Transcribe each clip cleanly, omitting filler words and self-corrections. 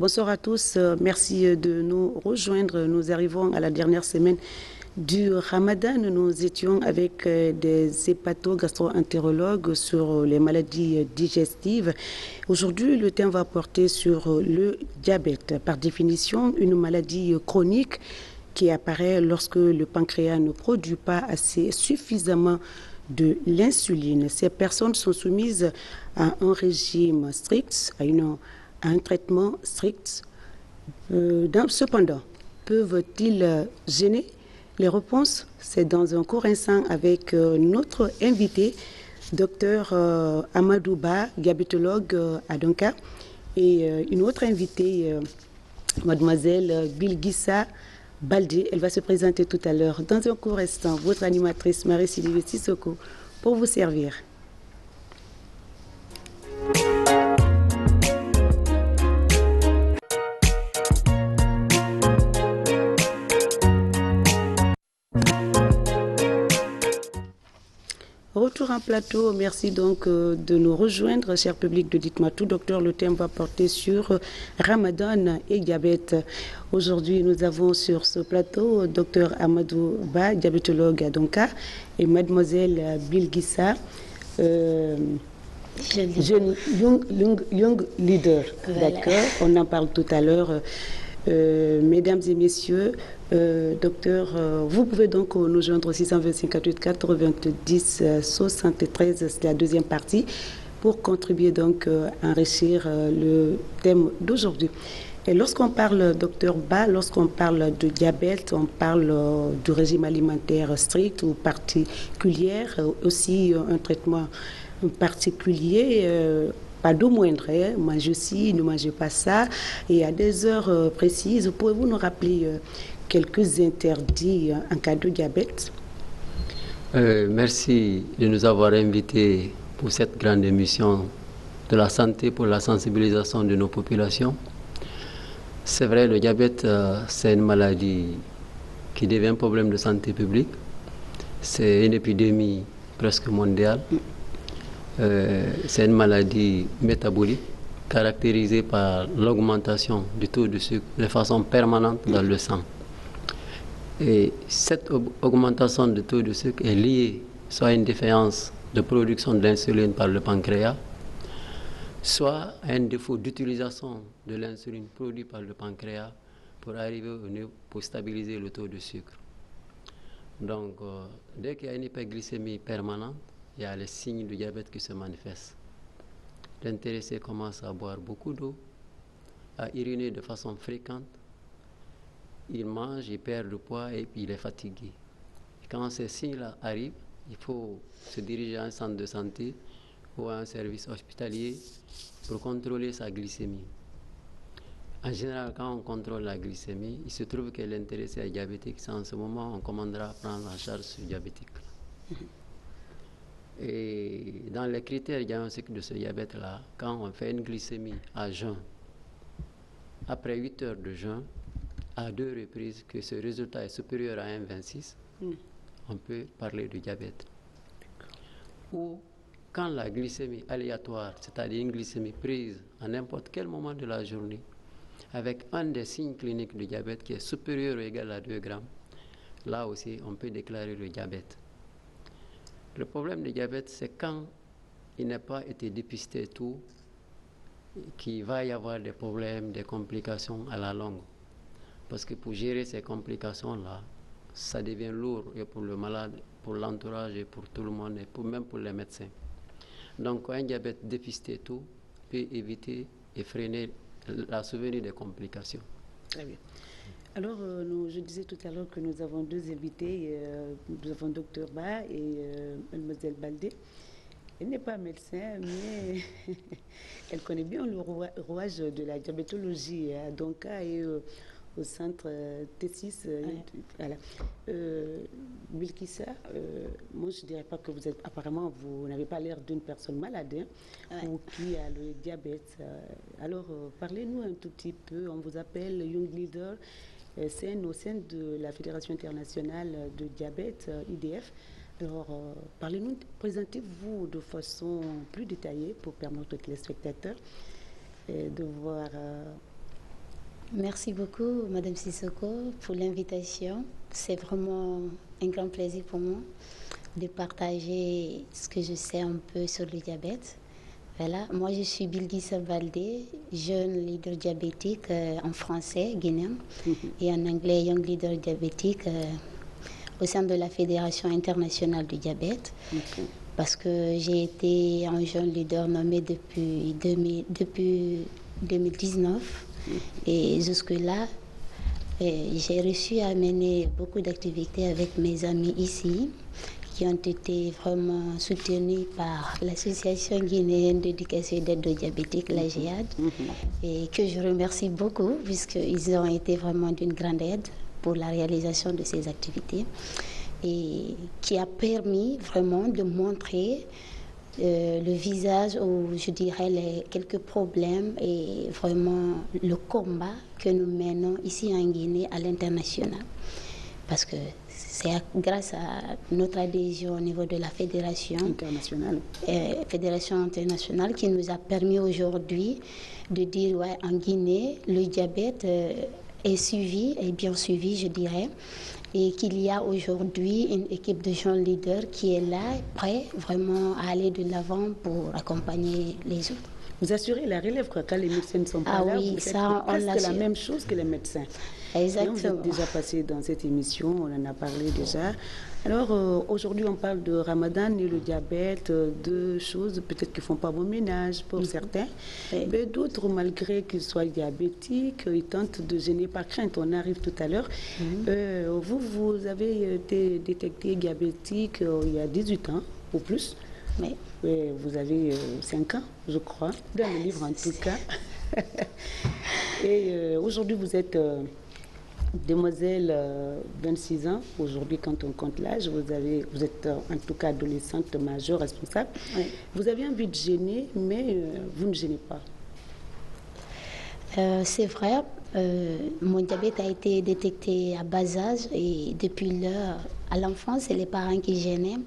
Bonsoir à tous. Merci de nous rejoindre. Nous arrivons à la dernière semaine du Ramadan. Nous étions avec des hépato-gastro-entérologues sur les maladies digestives. Aujourd'hui, le thème va porter sur le diabète. Par définition, une maladie chronique qui apparaît lorsque le pancréas ne produit pas assez suffisamment de l'insuline. Ces personnes sont soumises à un régime strict, à un traitement strict. Cependant, peuvent-ils gêner? Les réponses, c'est dans un court instant avec notre invité, docteur Amadou Ba, diabétologue à Donka, et une autre invitée, mademoiselle Bilguissa Baldé. Elle va se présenter tout à l'heure. Dans un court instant, votre animatrice Marie-Sylvie Sissoko pour vous servir. Retour en plateau, merci donc de nous rejoindre, cher public de Dites-moi tout. Docteur, le thème va porter sur Ramadan et diabète. Aujourd'hui, nous avons sur ce plateau docteur Amadou Ba, diabétologue à Donka, et mademoiselle Bilguissa, jeune young leader. Voilà. D'accord, on en parle tout à l'heure. Mesdames et messieurs, docteur, vous pouvez donc nous joindre au 625 48 90 73, c'est la deuxième partie, pour contribuer donc à enrichir le thème d'aujourd'hui. Et lorsqu'on parle, docteur Ba, lorsqu'on parle de diabète, on parle du régime alimentaire strict ou particulier, aussi un traitement particulier. Pas d'eau moindre, hein. Mangez ci, ne mangez pas ça. Et à des heures précises, pouvez-vous nous rappeler quelques interdits en cas de diabète? Merci de nous avoir invités pour cette grande émission de la santé pour la sensibilisation de nos populations. C'est vrai, le diabète, c'est une maladie qui devient un problème de santé publique. C'est une épidémie presque mondiale. C'est une maladie métabolique caractérisée par l'augmentation du taux de sucre de façon permanente dans le sang. Et cette augmentation du taux de sucre est liée soit à une défaillance de production d'insuline par le pancréas, soit à un défaut d'utilisation de l'insuline produite par le pancréas pour arriver au niveau, pour stabiliser le taux de sucre. Donc, dès qu'il y a une hyperglycémie permanente, il y a les signes du diabète qui se manifestent. L'intéressé commence à boire beaucoup d'eau, à uriner de façon fréquente. Il mange, il perd du poids et puis il est fatigué. Et quand ces signes-là arrivent, il faut se diriger à un centre de santé ou à un service hospitalier pour contrôler sa glycémie. En général, quand on contrôle la glycémie, il se trouve que l'intéressé est diabétique. C'est en ce moment qu'on commandera à prendre en charge ce diabétique. Et dans les critères diagnostiques de ce diabète-là, quand on fait une glycémie à jeun, après 8 heures de jeûne, à 2 reprises, que ce résultat est supérieur à 1,26, on peut parler de diabète. Ou quand la glycémie aléatoire, c'est-à-dire une glycémie prise à n'importe quel moment de la journée, avec un des signes cliniques du diabète qui est supérieur ou égal à 2 grammes, là aussi on peut déclarer le diabète. Le problème du diabète, c'est quand il n'a pas été dépisté tout, qu'il va y avoir des problèmes, des complications à la longue. Parce que pour gérer ces complications-là, ça devient lourd et pour le malade, pour l'entourage et pour tout le monde, et même pour les médecins. Donc, un diabète dépisté tout peut éviter et freiner la survenue des complications. Très bien. Alors, je disais tout à l'heure que nous avons deux invités. Nous avons Dr Ba et Mademoiselle Baldé. Elle n'est pas médecin, mais elle connaît bien le rouage de la diabétologie à Donka et au centre T6. Voilà. Bilguissa, moi je ne dirais pas que vous êtes, apparemment vous n'avez pas l'air d'une personne malade, hein, ou qui a le diabète. Alors parlez-nous un tout petit peu. On vous appelle Young Leader, CN au sein de la Fédération internationale de diabète, IDF. Alors, parlez-nous, présentez-vous de façon plus détaillée pour permettre aux téléspectateurs de voir Merci beaucoup, Madame Sissoko, pour l'invitation. C'est vraiment un grand plaisir pour moi de partager ce que je sais un peu sur le diabète. Voilà, moi je suis Bilguissa Baldé, jeune leader diabétique en français, guinéen, et en anglais, young leader diabétique au sein de la Fédération internationale du diabète. Parce que j'ai été un jeune leader nommé depuis 2019. Et jusque-là, j'ai réussi à mener beaucoup d'activités avec mes amis ici, qui ont été vraiment soutenus par l'Association guinéenne d'éducation et d'aide aux diabétiques, la GIAD, et que je remercie beaucoup, puisqu'ils ont été vraiment d'une grande aide pour la réalisation de ces activités, et qui a permis vraiment de montrer le visage ou je dirais quelques problèmes et vraiment le combat que nous menons ici en Guinée à l'international. Parce que c'est grâce à notre adhésion au niveau de la fédération internationale qui nous a permis aujourd'hui de dire ouais, en Guinée, le diabète est suivi, est bien suivi, je dirais, et qu'il y a aujourd'hui une équipe de jeunes leaders qui est là, prêt vraiment à aller de l'avant pour accompagner les autres. Vous assurez la relève quoi, quand les médecins ne sont pas là, oui, vous faites presque la même chose que les médecins. Exactement. Et vous êtes déjà passé dans cette émission, on en a parlé déjà. Alors aujourd'hui on parle de Ramadan et le diabète, deux choses peut-être qui ne font pas bon ménage pour certains, mais d'autres malgré qu'ils soient diabétiques, ils tentent de gêner par crainte, on arrive tout à l'heure. Vous avez été détecté diabétique il y a 18 ans ou plus. Oui. Vous avez 5 ans, je crois, dans le livre en tout cas. Et aujourd'hui, vous êtes demoiselle 26 ans. Aujourd'hui, quand on compte l'âge, vous êtes en tout cas adolescente, majeure, responsable. Oui. Vous avez envie de gêner, mais vous ne gênez pas. C'est vrai, mon diabète a été détecté à bas âge et depuis l'heure, à l'enfance, c'est les parents qui gênaient.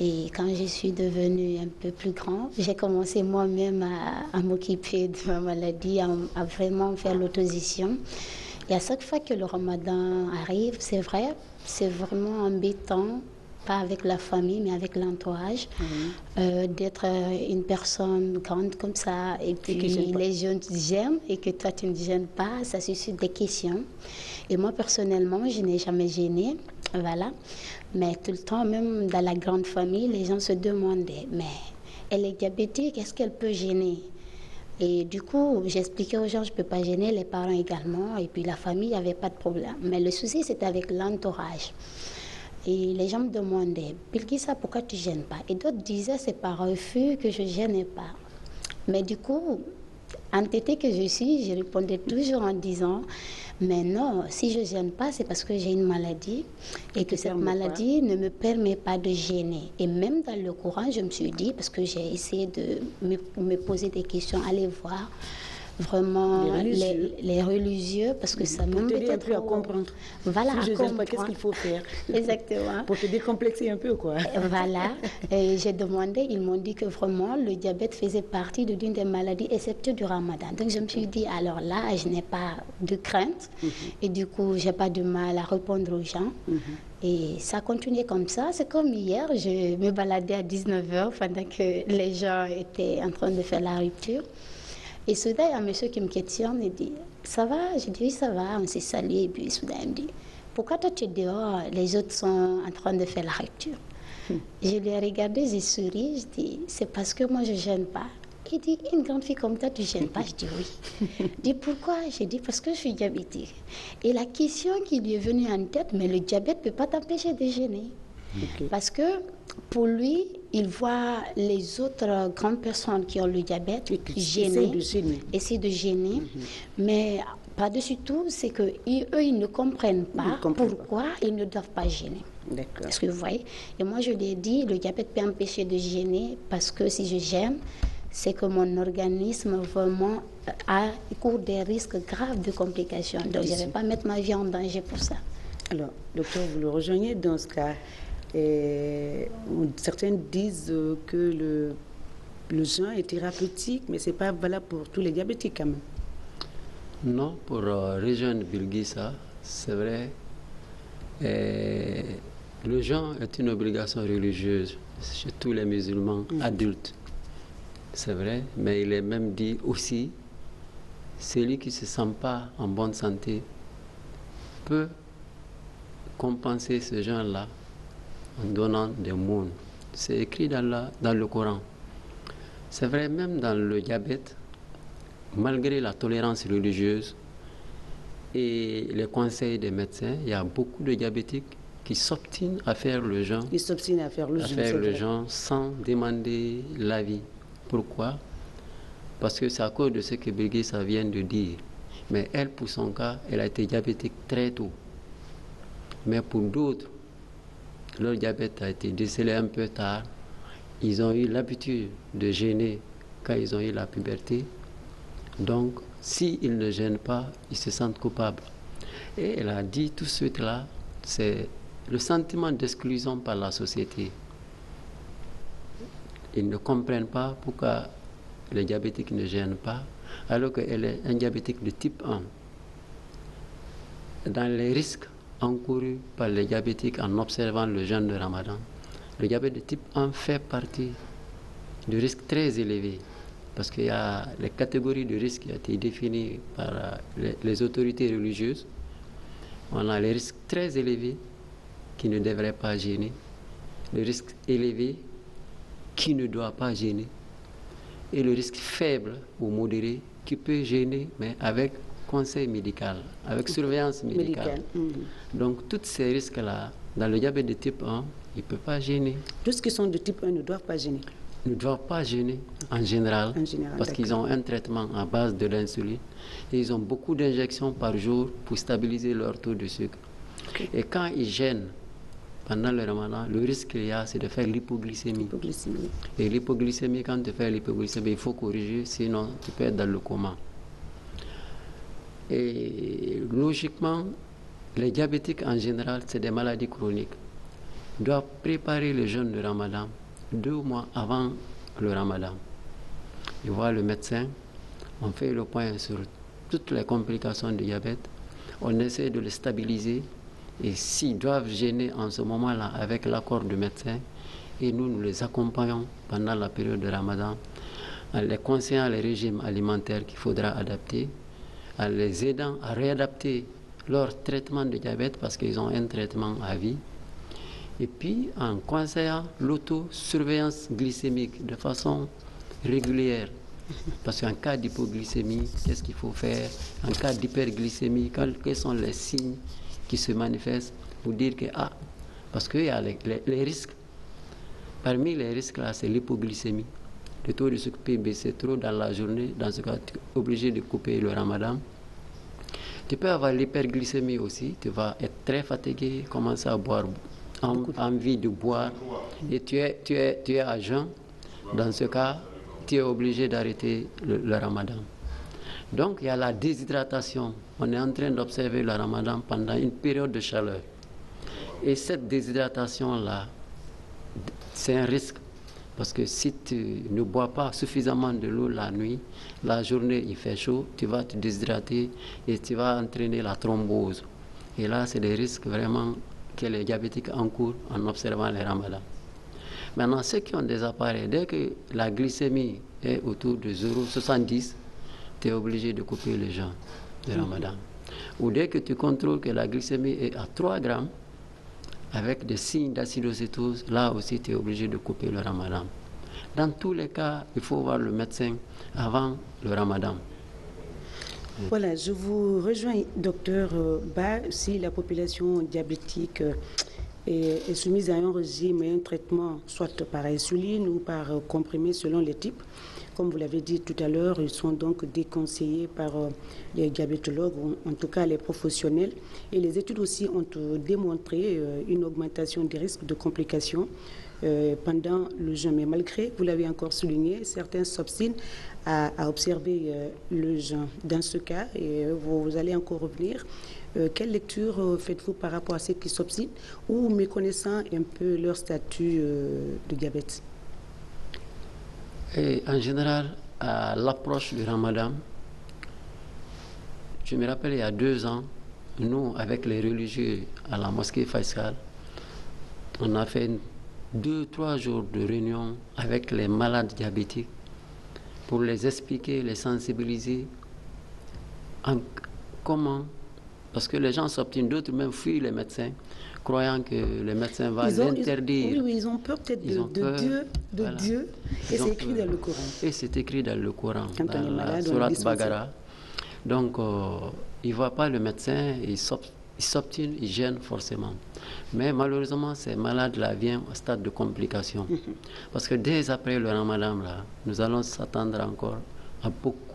Et quand je suis devenue un peu plus grand, j'ai commencé moi-même à m'occuper de ma maladie, à vraiment faire l'opposition. Et à chaque fois que le Ramadan arrive, c'est vrai, c'est vraiment embêtant, pas avec la famille, mais avec l'entourage, d'être une personne grande comme ça. Et puis les jeunes gênent et que toi, tu ne gênes pas, ça suscite des questions. Et moi, personnellement, je n'ai jamais gêné. Voilà. Mais tout le temps, même dans la grande famille, les gens se demandaient, mais elle est diabétique, est-ce qu'elle peut gêner? Et du coup, j'expliquais aux gens, je ne peux pas gêner, les parents également, et puis la famille, il n'y avait pas de problème. Mais le souci, c'était avec l'entourage. Et les gens me demandaient, Bilguissa, pourquoi tu ne gênes pas? Et d'autres disaient, c'est par refus que je ne gênais pas. Mais du coup, entêtée que je suis, je répondais toujours en disant, mais non, si je ne gêne pas, c'est parce que j'ai une maladie et que cette maladie ne me permet pas de gêner. Et même dans le courant, je me suis dit, parce que j'ai essayé de me poser des questions, aller voir vraiment les religieux parce que ça m'embêtait trop. À comprendre. Voilà, si je ne gêne pas, qu'est-ce qu'il faut faire? Exactement. Pour te décomplexer un peu, quoi. Voilà. Et j'ai demandé, ils m'ont dit que vraiment le diabète faisait partie d'une des maladies excepté du Ramadan. Donc je me suis dit, alors là, je n'ai pas de crainte et du coup, j'ai pas de mal à répondre aux gens. Et ça a continué comme ça. C'est comme hier, je me baladais à 19h pendant que les gens étaient en train de faire la rupture. Et soudain, il y a un monsieur qui me questionne et dit, ça va? Je dis, oui, ça va. On s'est salué. Et puis soudain, il me dit, pourquoi toi tu es dehors? Les autres sont en train de faire la rupture. Je lui ai regardé, j'ai souri. Je dis, c'est parce que moi, je ne gêne pas. Il dit, une grande fille comme toi, tu ne gênes pas? Je dis, oui. Il dit, pourquoi? Je dis, parce que je suis diabétique. Et la question qui lui est venue en tête, mais le diabète ne peut pas t'empêcher de gêner. Parce que pour lui, il voit les autres grandes personnes qui ont le diabète essayer de gêner. Mais par-dessus tout, c'est qu'eux, ils ne comprennent pas pourquoi ils ne doivent pas gêner. Est-ce que vous voyez? Et moi, je lui ai dit, le diabète peut empêcher de gêner parce que si je gêne, c'est que mon organisme vraiment court des risques graves de complications. Donc, je ne vais pas mettre ma vie en danger pour ça. Alors, docteur, vous le rejoignez dans ce cas. Et certains disent que le jeûne est thérapeutique, mais ce n'est pas valable pour tous les diabétiques quand même. Non, pour rejoindre Bilgissa, c'est vrai, le jeûne est une obligation religieuse chez tous les musulmans adultes. C'est vrai, mais il est même dit aussi, celui qui ne se sent pas en bonne santé peut compenser ce jeûne-là en donnant des mônes. C'est écrit dans le Coran. C'est vrai, même dans le diabète, malgré la tolérance religieuse et les conseils des médecins, il y a beaucoup de diabétiques qui s'obstinent à faire le jeûne. Ils s'obstinent à faire le jeûne. Sans demander l'avis. Pourquoi? Parce que c'est à cause de ce que Bilgissa vient de dire. Mais elle, pour son cas, elle a été diabétique très tôt. Mais pour d'autres, leur diabète a été décelé un peu tard. Ils ont eu l'habitude de jeûner quand ils ont eu la puberté. Donc, s'ils ne gênent pas, ils se sentent coupables. Et elle a dit tout de suite là, c'est le sentiment d'exclusion par la société. Ils ne comprennent pas pourquoi les diabétiques ne gênent pas, alors qu'elle est un diabétique de type 1. Dans les risques encourus par les diabétiques en observant le jeûne de Ramadan, le diabète de type 1 fait partie de risques très élevés. Parce qu'il y a les catégories de risques qui ont été définies par les autorités religieuses. On a les risques très élevés qui ne devraient pas gêner, le risque élevé qui ne doit pas gêner, et le risque faible ou modéré qui peut gêner, mais avec conseil médical, avec surveillance médicale. Donc, tous ces risques-là, dans le diabète de type 1, ils ne peuvent pas gêner. Tous ceux qui sont de type 1 ne doivent pas gêner. Ne doivent pas gêner en général parce qu'ils ont un traitement à base de l'insuline et ils ont beaucoup d'injections par jour pour stabiliser leur taux de sucre. Et quand ils gênent pendant le ramadan, le risque qu'il y a, c'est de faire l'hypoglycémie. Et l'hypoglycémie, quand tu fais l'hypoglycémie, il faut corriger, sinon tu peux être dans le coma. Et logiquement, les diabétiques en général, c'est des maladies chroniques. Ils doivent préparer le jeûne de ramadan 2 mois avant le ramadan. Ils voient le médecin, on fait le point sur toutes les complications du diabète, on essaie de les stabiliser et s'ils doivent gêner en ce moment-là avec l'accord du médecin, et nous les accompagnons pendant la période de ramadan en les conseillant les régimes alimentaires qu'il faudra adapter, en les aidant à réadapter leur traitement de diabète parce qu'ils ont un traitement à vie. Et puis en conseillant l'autosurveillance glycémique de façon régulière. Parce qu'en cas d'hypoglycémie, qu'est-ce qu'il faut faire? En cas d'hyperglycémie, quels sont les signes qui se manifestent pour dire que, parce qu'il y a les risques. Parmi les risques là, c'est l'hypoglycémie. Le taux de sucre peut baisser trop dans la journée. Dans ce cas, tu es obligé de couper le ramadan. Tu peux avoir l'hyperglycémie aussi. Tu vas être très fatigué, commencer à boire, envie de boire, et tu es à jeun. Dans ce cas, tu es obligé d'arrêter le ramadan. Donc, il y a la déshydratation. On est en train d'observer le ramadan pendant une période de chaleur. Et cette déshydratation-là, c'est un risque. Parce que si tu ne bois pas suffisamment de l'eau la nuit, la journée il fait chaud, tu vas te déshydrater et tu vas entraîner la thrombose. Et là, c'est des risques vraiment que les diabétiques encourent en observant les ramadans. Maintenant, ceux qui ont des appareils, dès que la glycémie est autour de 0,70, tu es obligé de couper le jeûne de ramadan. Ou dès que tu contrôles que la glycémie est à 3 grammes, avec des signes d'acidocétose, là aussi tu es obligé de couper le ramadan. Dans tous les cas, il faut voir le médecin avant le ramadan. Voilà, je vous rejoins, docteur Ba. Si la population diabétique est soumise à un régime et un traitement, soit par insuline ou par comprimé selon les types, comme vous l'avez dit tout à l'heure, ils sont donc déconseillés par les diabétologues, ou en tout cas les professionnels. Et les études aussi ont démontré une augmentation des risques de complications pendant le jeûne. Mais malgré, vous l'avez encore souligné, certains s'obstinent à observer le jeûne. Dans ce cas, et vous allez encore revenir, quelle lecture faites-vous par rapport à ceux qui s'obstinent ou méconnaissant un peu leur statut de diabète? Et en général, à l'approche du ramadan, Je me rappelle, il y a 2 ans, nous, avec les religieux à la mosquée Faisal, on a fait 2-3 jours de réunion avec les malades diabétiques pour les expliquer, les sensibiliser en comment, parce que les gens s'obstinent, d'autres même fuient les médecins, croyant que les médecins vont l'interdire. Oui, ils ont peur peut-être de Dieu, et c'est écrit dans le Coran. Et c'est écrit dans le Coran, quand dans on est malade, la Sourate Bagara. Donc, ils ne voient pas le médecin, ils s'obstinent, ils gênent forcément. Mais malheureusement, ces malades-là viennent au stade de complication. Parce que dès après le ramadan, là, nous allons s'attendre encore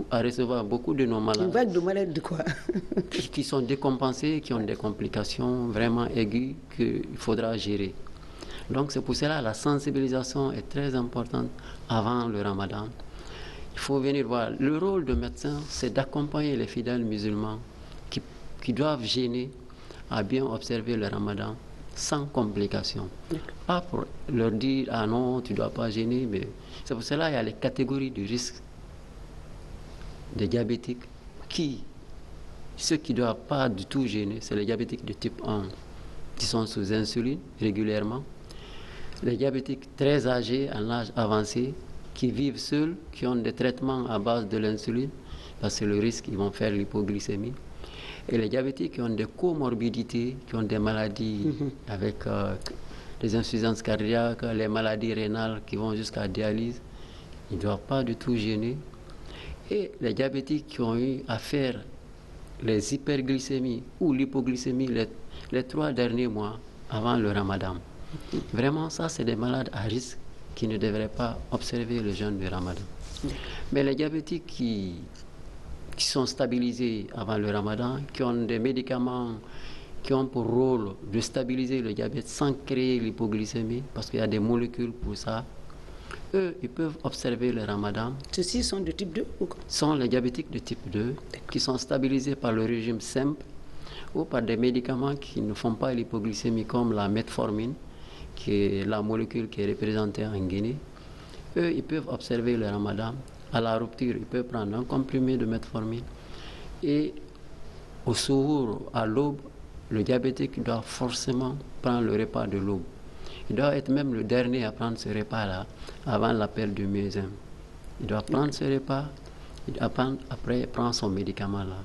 à recevoir beaucoup de nos malades. Une vague de malades de quoi? Qui sont décompensés, qui ont des complications vraiment aiguës qu'il faudra gérer. Donc c'est pour cela que la sensibilisation est très importante avant le ramadan. Il faut venir voir. Le rôle de médecin, c'est d'accompagner les fidèles musulmans qui doivent jeûner à bien observer le ramadan sans complications. Pas pour leur dire, ah non, tu ne dois pas jeûner, mais c'est pour cela qu'il y a les catégories de risque des diabétiques ceux qui ne doivent pas du tout jeûner, c'est les diabétiques de type 1 qui sont sous insuline régulièrement, les diabétiques très âgés, en âge avancé, qui vivent seuls, qui ont des traitements à base de l'insuline, parce que le risque, ils vont faire l'hypoglycémie, et les diabétiques qui ont des comorbidités, qui ont des maladies avec des insuffisances cardiaques, les maladies rénales qui vont jusqu'à la dialyse, ils ne doivent pas du tout jeûner. Et les diabétiques qui ont eu à faire les hyperglycémies ou l'hypoglycémie les 3 derniers mois avant le ramadan. Vraiment, ça, c'est des malades à risque qui ne devraient pas observer le jeûne du ramadan. Mais les diabétiques qui sont stabilisés avant le ramadan, qui ont des médicaments qui ont pour rôle de stabiliser le diabète sans créer l'hypoglycémie, parce qu'il y a des molécules pour ça, eux, ils peuvent observer le ramadan. Ceux-ci sont de type 2 ou quoi? Sont les diabétiques de type 2 qui sont stabilisés par le régime simple ou par des médicaments qui ne font pas l'hypoglycémie comme la metformine, qui est la molécule qui est représentée en Guinée. Eux, ils peuvent observer le ramadan. À la rupture, ils peuvent prendre un comprimé de metformine. Et au souhour, à l'aube, le diabétique doit forcément prendre le repas de l'aube. Il doit être même le dernier à prendre ce repas-là, avant l'appel du muezzin. Il doit prendre ce repas, après il prend son médicament-là.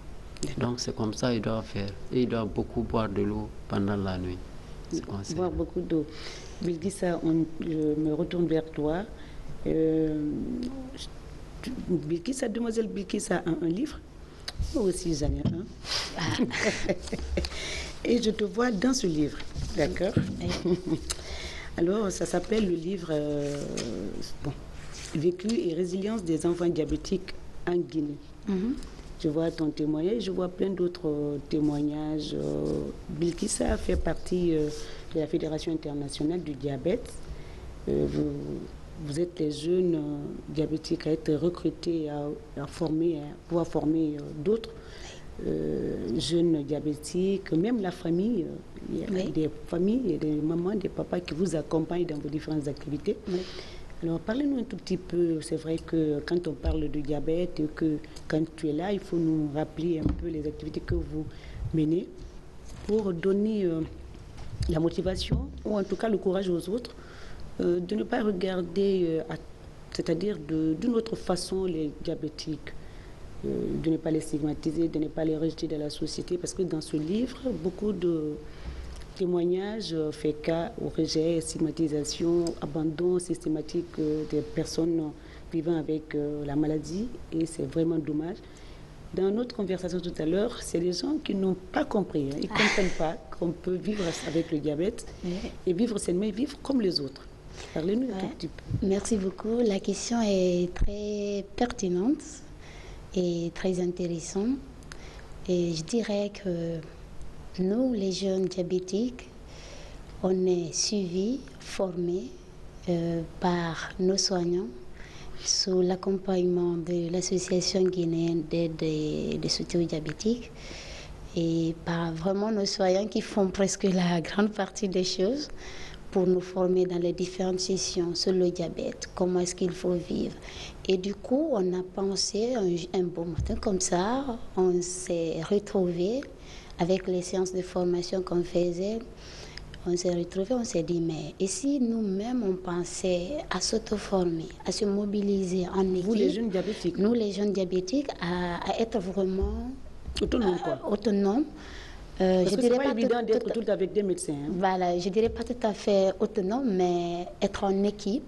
Donc c'est comme ça qu'il doit faire. Et il doit beaucoup boire de l'eau pendant la nuit. Boire beaucoup d'eau. Bilkissa, je me retourne vers toi. Bilkissa, demoiselle Bilkissa a un livre. Moi aussi j'en ai un. Et je te vois dans ce livre, d'accord? Alors, ça s'appelle le livre Vécu et résilience des enfants diabétiques en Guinée. Je vois ton témoignage, je vois plein d'autres témoignages. Bilkissa fait partie de la Fédération internationale du diabète. Vous êtes les jeunes diabétiques à être recrutés, à pouvoir former d'autres jeunes diabétiques, même la famille. Il y a des familles, et des mamans, des papas qui vous accompagnent dans vos différentes activités. Alors, parlez-nous un tout petit peu. C'est vrai que quand on parle de diabète, et que quand tu es là, il faut nous rappeler un peu les activités que vous menez pour donner la motivation, ou en tout cas le courage aux autres, de ne pas regarder, c'est-à-dire d'une autre façon, les diabétiques, de ne pas les stigmatiser, de ne pas les rejeter de la société, parce que dans ce livre, beaucoup de témoignages fait cas au rejet, stigmatisation, abandon systématique des personnes vivant avec la maladie, et c'est vraiment dommage. Dans notre conversation tout à l'heure, c'est des gens qui n'ont pas compris, ils ne comprennent pas qu'on peut vivre avec le diabète et vivre sainement et vivre comme les autres. Parlez-nous un tout petit peu. Merci beaucoup. La question est très pertinente et très intéressante. Et je dirais que nous, les jeunes diabétiques, on est suivis, formés par nos soignants sous l'accompagnement de l'Association guinéenne d'aide et de soutien aux diabétiques et par vraiment nos soignants qui font presque la grande partie des choses pour nous former dans les différentes sessions sur le diabète, comment est-ce qu'il faut vivre. Et du coup, on a pensé un beau matin comme ça, on s'est retrouvés avec les séances de formation qu'on faisait. On s'est retrouvés, on s'est dit, mais et si nous-mêmes, on pensait à s'auto-former, à se mobiliser en équipe. Vous, les jeunes diabétiques. Nous, les jeunes diabétiques, à être vraiment autonomes. Parce que ce n'est pas évident d'être tout le temps avec des médecins. Hein. Voilà, je ne dirais pas tout à fait autonome, mais être en équipe,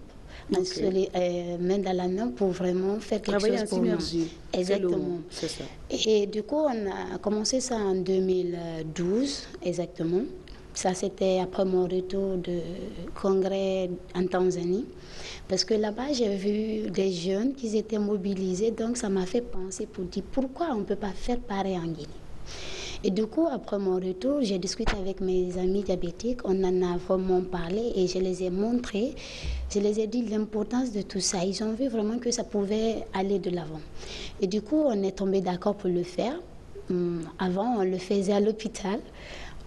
main dans la main pour vraiment faire quelque chose pour nous. Exactement. C'est ça. Et du coup, on a commencé ça en 2012, exactement. Ça, c'était après mon retour de congrès en Tanzanie. Parce que là-bas, j'ai vu des jeunes qui étaient mobilisés. Donc, ça m'a fait penser pour dire pourquoi on ne peut pas faire pareil en Guinée. Et du coup, après mon retour, j'ai discuté avec mes amis diabétiques. On en a vraiment parlé et je les ai montrés. Je les ai dit l'importance de tout ça. Ils ont vu vraiment que ça pouvait aller de l'avant. Et du coup, on est tombé d'accord pour le faire. Avant, on le faisait à l'hôpital.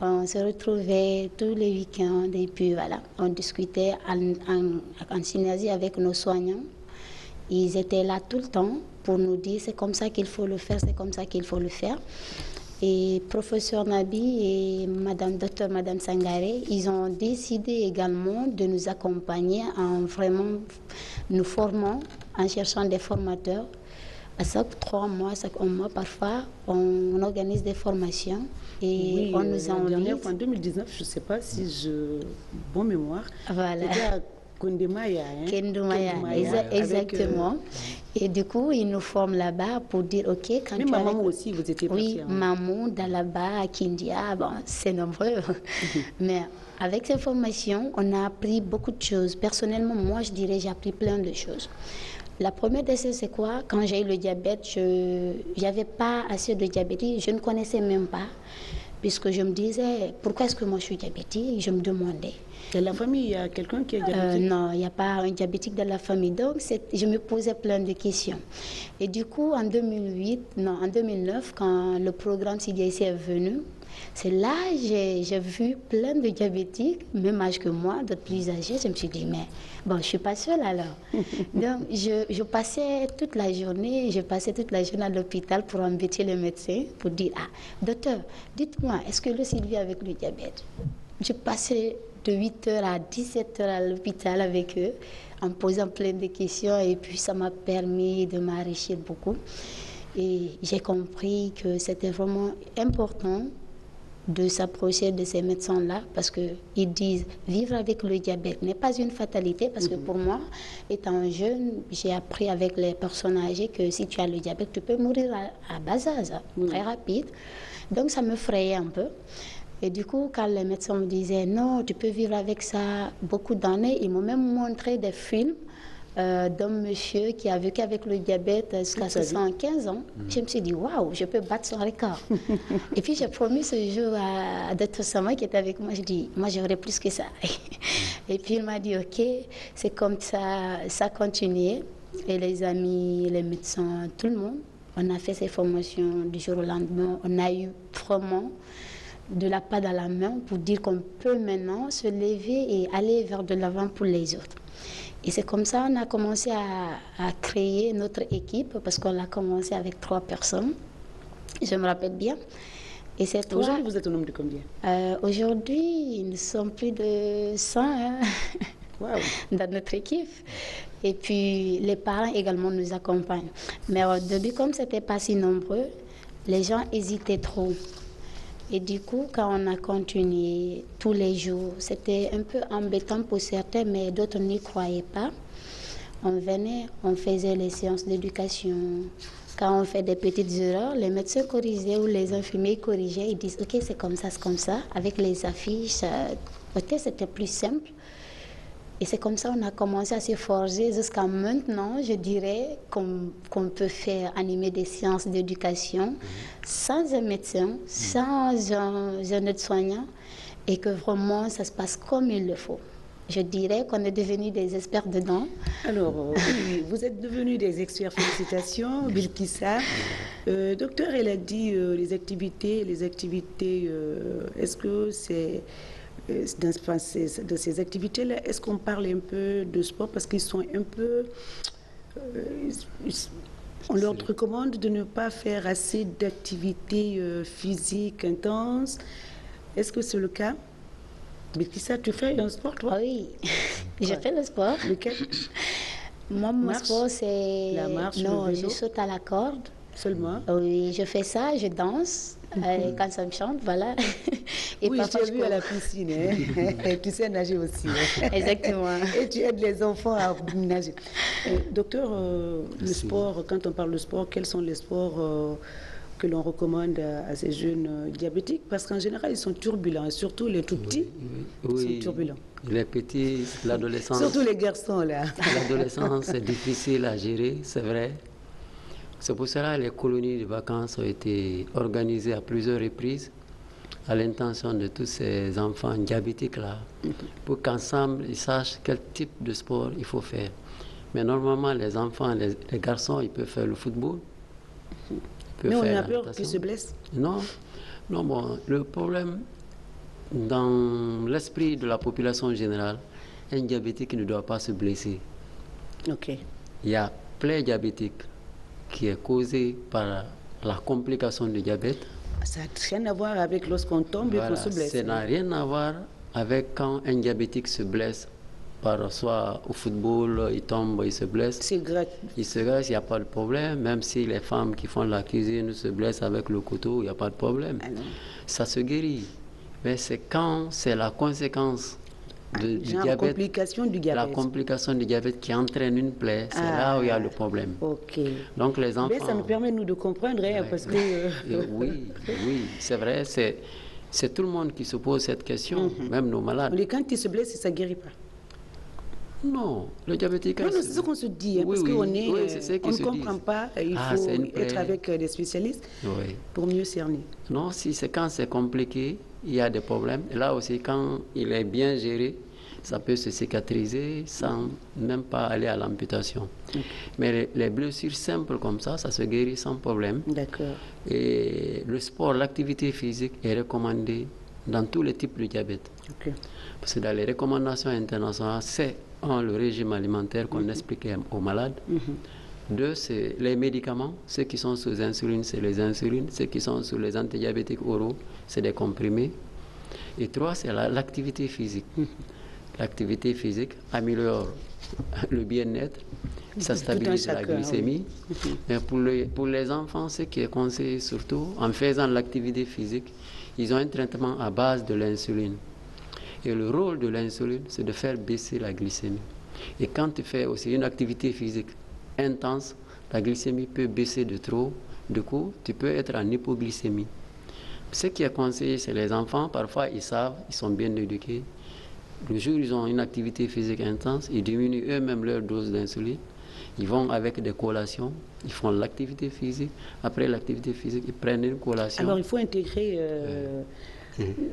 On se retrouvait tous les week-ends et puis voilà, on discutait en synergie avec nos soignants. Ils étaient là tout le temps pour nous dire c'est comme ça qu'il faut le faire, c'est comme ça qu'il faut le faire. Et professeur Nabi et docteur Madame Sangaré, ils ont décidé également de nous accompagner en vraiment nous formant, en cherchant des formateurs. À chaque 3 mois, chaque 1 mois, parfois, on organise des formations et on nous invite. La dernière fois, en 2019, je ne sais pas si je... Bon mémoire. Voilà. C'était à Kondemaya. Kendumaya, exactement. Et du coup, ils nous forment là-bas pour dire, OK, quand mais tu maman aussi, vous étiez partie. Oui, maman, là-bas, à Kindia, bon, c'est nombreux. Mais avec ces formations, on a appris beaucoup de choses. Personnellement, moi, je dirais, j'ai appris plein de choses. La première des choses, c'est quoi? Quand j'ai eu le diabète, je n'avais pas assez de diabétique, je ne connaissais même pas, puisque je me disais, pourquoi est-ce que moi je suis diabétique? Je me demandais. Dans la famille, il y a quelqu'un qui est diabétique? Non, il n'y a pas un diabétique dans la famille. Donc, je me posais plein de questions. Et du coup, en 2009, quand le programme CDIC est venu, c'est là que j'ai vu plein de diabétiques, même âge que moi, d'autres plus âgés. Je me suis dit, mais bon, je ne suis pas seule alors. Donc, je passais toute la journée à l'hôpital pour embêter le médecin, pour dire, ah, docteur, dites-moi, est-ce que le Sylvie avec le diabète? Je passais de 8h à 17h à l'hôpital avec eux, en posant plein de questions, et puis ça m'a permis de m'enrichir beaucoup. Et j'ai compris que c'était vraiment important de s'approcher de ces médecins-là parce qu'ils disent vivre avec le diabète n'est pas une fatalité parce que pour moi, étant jeune, j'ai appris avec les personnes âgées que si tu as le diabète, tu peux mourir à bas âge, très rapide. Donc ça me frayait un peu. Et du coup, quand les médecins me disaient non, tu peux vivre avec ça beaucoup d'années, ils m'ont même montré des films d'un monsieur qui a vécu avec le diabète jusqu'à 75 ans. Je me suis dit, waouh, je peux battre son record. Et puis j'ai promis ce jour à Dr Sama qui était avec moi, je dis, moi j'aurais plus que ça. Et puis il m'a dit, ok, c'est comme ça, ça a continué. Et les amis, les médecins, tout le monde, on a fait ces formations du jour au lendemain. On a eu vraiment de la patte à la main pour dire qu'on peut maintenant se lever et aller vers de l'avant pour les autres. Et c'est comme ça qu'on a commencé à créer notre équipe, parce qu'on a commencé avec 3 personnes, je me rappelle bien. Et c'est aujourd'hui, vous êtes au nombre de combien? Aujourd'hui, nous sommes plus de 100 hein, wow. Dans notre équipe. Et puis, les parents également nous accompagnent. Mais au début, comme ce n'était pas si nombreux, les gens hésitaient trop. Et du coup, quand on a continué tous les jours, c'était un peu embêtant pour certains, mais d'autres n'y croyaient pas. On venait, on faisait les séances d'éducation. Quand on fait des petites erreurs, les médecins corrigeaient ou les infirmiers corrigeaient. Ils disent, OK, c'est comme ça. Avec les affiches, peut-être c'était plus simple. Et c'est comme ça qu'on a commencé à se forger jusqu'à maintenant, je dirais, qu'on peut faire animer des séances d'éducation sans un médecin, sans un aide-soignant, et que vraiment ça se passe comme il le faut. Je dirais qu'on est devenus des experts dedans. Alors, oui, vous êtes devenus des experts, félicitations, Bilkissa. Docteur, elle a dit les activités, est-ce que c'est de ces activités-là, est-ce qu'on parle un peu de sport parce qu'ils sont un peu... on leur recommande de ne pas faire assez d'activités physiques intenses. Est-ce que c'est le cas? Bilkissa, tu fais un sport, toi? Oui, je fais le sport. Lequel? Moi, mon sport, c'est... La marche, non, le vélo? je saute à la corde. Seulement? Oui, je fais ça, je danse quand ça me chante, voilà. Et oui, je t'ai vu à la piscine, hein? Tu sais nager aussi. Hein? Exactement. Et tu aides les enfants à nager. Docteur, le sport, quand on parle de sport, quels sont les sports que l'on recommande à ces jeunes diabétiques? Parce qu'en général, ils sont turbulents, et surtout les tout petits, ils sont turbulents. Les petits, l'adolescence... Surtout les garçons, là. L'adolescence, c'est difficile à gérer, c'est vrai. C'est pour cela que les colonies de vacances ont été organisées à plusieurs reprises à l'intention de tous ces enfants diabétiques-là, pour qu'ensemble, ils sachent quel type de sport il faut faire. Mais normalement, les enfants, les garçons, ils peuvent faire le football. Mais on a peur qu'ils se blessent. Non, non, bon, le problème, dans l'esprit de la population générale, un diabétique ne doit pas se blesser. Ok. Il y a plein diabétique qui est causé par la complication du diabète. Ça n'a rien à voir avec lorsqu'on tombe et qu'on se blesse. Ça n'a rien à voir avec quand un diabétique se blesse, soit au football, il tombe, il se blesse. C'est grave. Il se blesse, il n'y a pas de problème. Même si les femmes qui font la cuisine se blessent avec le couteau, il n'y a pas de problème. Ça se guérit. Mais c'est quand c'est la conséquence du diabète, complication du diabète. la complication du diabète qui entraîne une plaie, c'est là où il y a le problème. Ok. Donc les enfants... Mais ça nous permet, nous, de comprendre, hein, parce que... Oui, c'est vrai, c'est tout le monde qui se pose cette question, même nos malades. Mais quand ils se blessent, ça ne guérit pas. Non, le diabétique... Non, c'est ce qu'on se dit, hein, parce qu'on on ne comprend pas, il faut être avec des spécialistes pour mieux cerner. Non, si c'est quand c'est compliqué, il y a des problèmes. Et là aussi, quand il est bien géré, ça peut se cicatriser sans même pas aller à l'amputation. Mais les blessures simples comme ça se guérit sans problème. D'accord. Et le sport, l'activité physique est recommandée dans tous les types de diabète. Parce que dans les recommandations internationales, c'est le régime alimentaire qu'on explique aux malades. Deux, c'est les médicaments. Ceux qui sont sous insuline, c'est les insulines. Ceux qui sont sous les antidiabétiques oraux, c'est des comprimés. Et trois, c'est l'activité physique. L'activité physique améliore le bien-être, ça stabilise la glycémie. Mais pour les enfants, ce qui est conseillé surtout, en faisant l'activité physique, ils ont un traitement à base de l'insuline. Et le rôle de l'insuline, c'est de faire baisser la glycémie. Et quand tu fais aussi une activité physique intense, la glycémie peut baisser de trop. Du coup, tu peux être en hypoglycémie. Ce qui est conseillé, c'est les enfants. Parfois, ils savent, ils sont bien éduqués. Le jour où ils ont une activité physique intense, ils diminuent eux-mêmes leur dose d'insuline. Ils vont avec des collations, ils font l'activité physique. Après l'activité physique, ils prennent une collation. Alors, il faut intégrer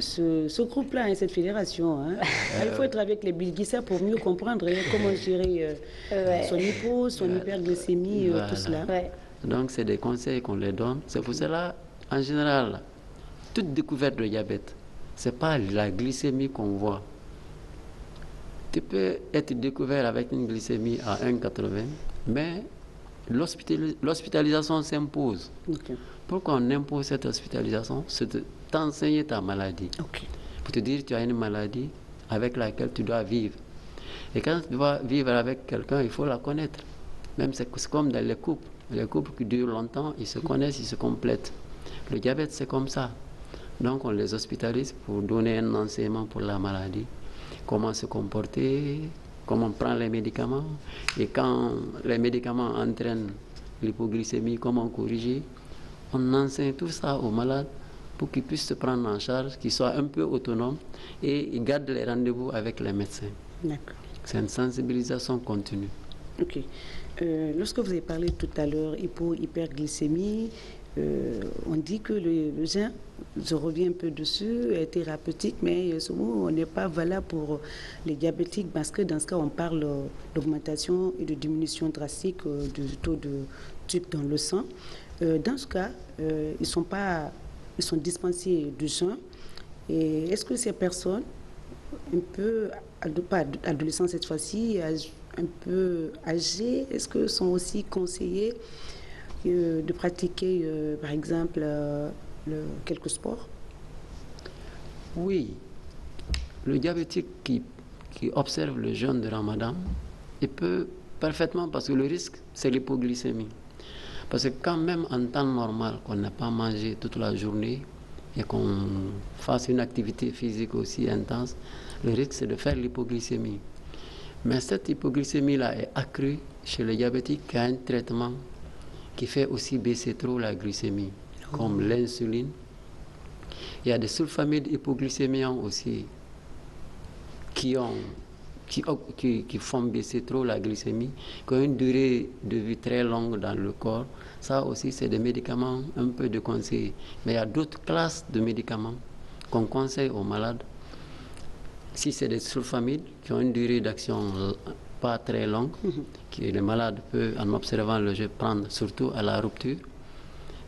ce groupe-là, hein, cette fédération. Hein. Il faut être avec les Bilkissa pour mieux comprendre comment gérer son hypo, son hyperglycémie, tout cela. Donc, c'est des conseils qu'on leur donne. C'est pour cela, en général, toute découverte de diabète, ce n'est pas la glycémie qu'on voit. Tu peux être découvert avec une glycémie à 1,80, mais l'hospitalisation s'impose. Pourquoi on impose cette hospitalisation? C'est de t'enseigner ta maladie. Pour te dire que tu as une maladie avec laquelle tu dois vivre. Et quand tu dois vivre avec quelqu'un, il faut la connaître. Même c'est comme dans les couples. Les couples qui durent longtemps, ils se connaissent, ils se complètent. Le diabète, c'est comme ça. Donc on les hospitalise pour donner un enseignement pour la maladie. Comment se comporter, comment prendre les médicaments. Et quand les médicaments entraînent l'hypoglycémie, comment corriger. On enseigne tout ça aux malades pour qu'ils puissent se prendre en charge, qu'ils soient un peu autonomes et ils gardent les rendez-vous avec les médecins. C'est une sensibilisation continue. Ok. Lorsque vous avez parlé tout à l'heure hyperglycémie, on dit que le zinc, je reviens un peu dessus, est thérapeutique, mais ce mot n'est pas valable pour les diabétiques parce que dans ce cas, on parle d'augmentation et de diminution drastique du taux de sucre dans le sang. Dans ce cas, ils sont dispensés du zinc. Et est-ce que ces personnes un peu, pas adolescents cette fois-ci, un peu âgés, est-ce que sont aussi conseillés de pratiquer, par exemple, quelques sports? Oui, le diabétique qui observe le jeûne de Ramadan, il peut parfaitement, parce que le risque, c'est l'hypoglycémie. Parce que quand même en temps normal, qu'on n'a pas mangé toute la journée et qu'on fasse une activité physique aussi intense, le risque, c'est de faire l'hypoglycémie. Mais cette hypoglycémie-là est accrue chez le diabétique qui a un traitement qui fait aussi baisser trop la glycémie, comme l'insuline. Il y a des sulfamides hypoglycémiants aussi qui font baisser trop la glycémie, qui ont une durée de vie très longue dans le corps. Ça aussi, c'est des médicaments un peu de conseil. Mais il y a d'autres classes de médicaments qu'on conseille aux malades. Si c'est des sulfamides qui ont une durée d'action pas très longue, que le malade peut, en observant le jeu, prendre surtout à la rupture,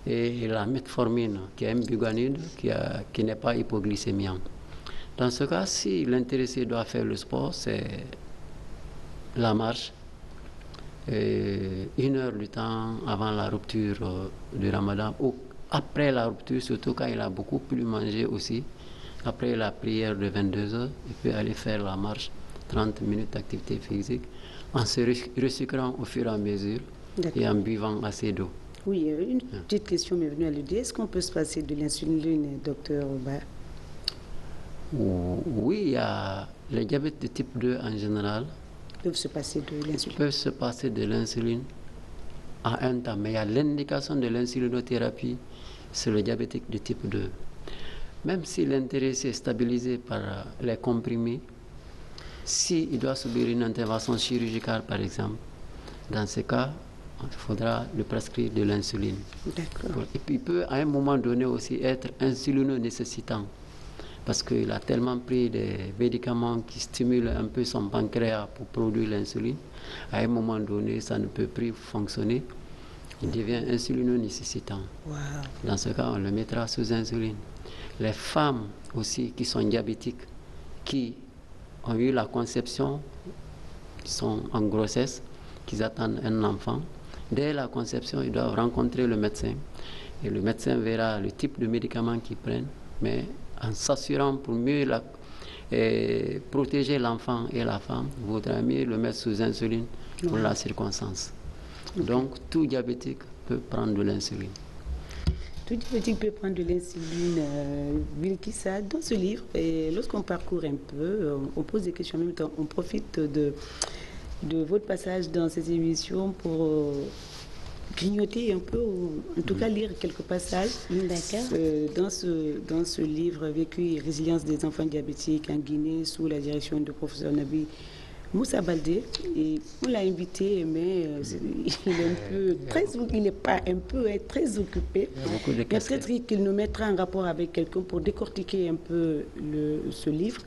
et la metformine, qui est un buganide, qui n'est pas hypoglycémiant. Dans ce cas, si l'intéressé doit faire le sport, c'est la marche, 1 heure du temps avant la rupture du Ramadan, ou après la rupture, surtout quand il a beaucoup plus mangé aussi. Après la prière de 22h, il peut aller faire la marche, 30 minutes d'activité physique, en se resucrant au fur et à mesure et en buvant assez d'eau. Oui, une petite question m'est venue à l'idée. Est-ce qu'on peut se passer de l'insuline, docteur Oba? Oui, il y a les diabètes de type 2 en général. Peuvent se passer de l'insuline. Peuvent se passer de l'insuline à un temps, mais il y a l'indication de l'insulinothérapie sur le diabétique de type 2. Même si l'intéressé est stabilisé par les comprimés, s'il doit subir une intervention chirurgicale par exemple, dans ce cas, il faudra lui prescrire de l'insuline. D'accord. Et puis il peut à un moment donné aussi être insulino-nécessitant, parce qu'il a tellement pris des médicaments qui stimulent un peu son pancréas pour produire l'insuline. À un moment donné, ça ne peut plus fonctionner. Il devient insulino-nécessitant. Wow. Dans ce cas, on le mettra sous insuline. Les femmes aussi qui sont diabétiques, qui ont eu la conception, qui sont en grossesse, qui attendent un enfant, dès la conception, ils doivent rencontrer le médecin. Et le médecin verra le type de médicaments qu'ils prennent, mais en s'assurant pour mieux protéger l'enfant et la femme, il vaudra mieux le mettre sous insuline pour la circonstance. Okay. Donc, tout diabétique peut prendre de l'insuline. Tout diabétique peut prendre de l'insuline, Bilkissa. Dans ce livre, lorsqu'on parcourt un peu, on pose des questions en même temps, on profite de votre passage dans ces émissions pour grignoter un peu, ou en tout cas lire quelques passages dans ce livre Vécu et résilience des enfants diabétiques en Guinée sous la direction du professeur Nabi Moussa Baldé. Et on l'a invité, mais il n'est pas un peu, très occupé. Mais peut-être qu'il nous mettra en rapport avec quelqu'un pour décortiquer un peu ce livre